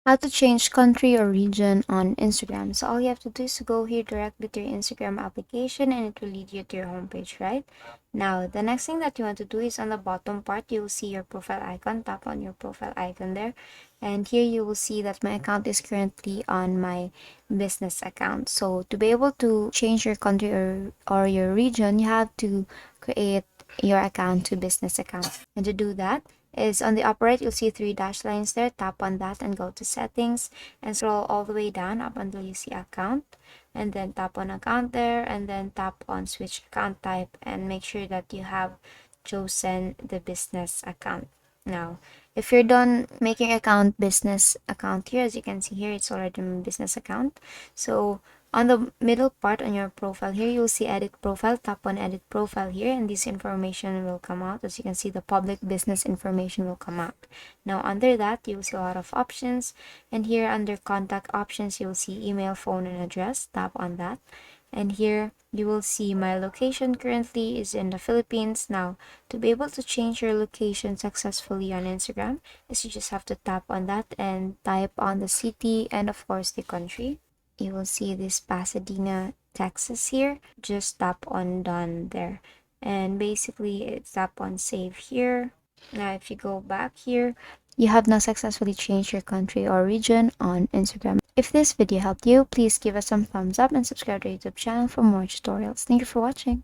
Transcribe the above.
How to change country or region on Instagram. So all you have to do is to go here directly to your Instagram application and it will lead you to your homepage, right? Now, the next thing that you want to do is on the bottom part, you will see your profile icon. Tap on your profile icon there. And here you will see that my account is currently on my business account. So to be able to change your country or your region, you have to create your account to business account. And to do that, is on the upper right, you'll see three dash lines there. Tap on that and go to settings and scroll all the way down up until you see account, and then tap on account there and then tap on switch account type and make sure that you have chosen the business account. Now, if you're done making account business account here, as you can see here, it's already my business account. So on the middle part on your profile here, you'll see edit profile. Tap on edit profile here and this information will come out. As you can see, the public business information will come out. Now under that, you'll see a lot of options, and here under contact options, you'll see email, phone, and address. Tap on that. And here you will see my location currently is in the Philippines. Now, to be able to change your location successfully on Instagram, is you just have to tap on that and type on the city and of course the country. You will see this Pasadena, Texas here. Just tap on done there. And basically it's tap on save here. Now if you go back here, you have now successfully changed your country or region on Instagram. If this video helped you, please give us some thumbs up and subscribe to our YouTube channel for more tutorials. Thank you for watching.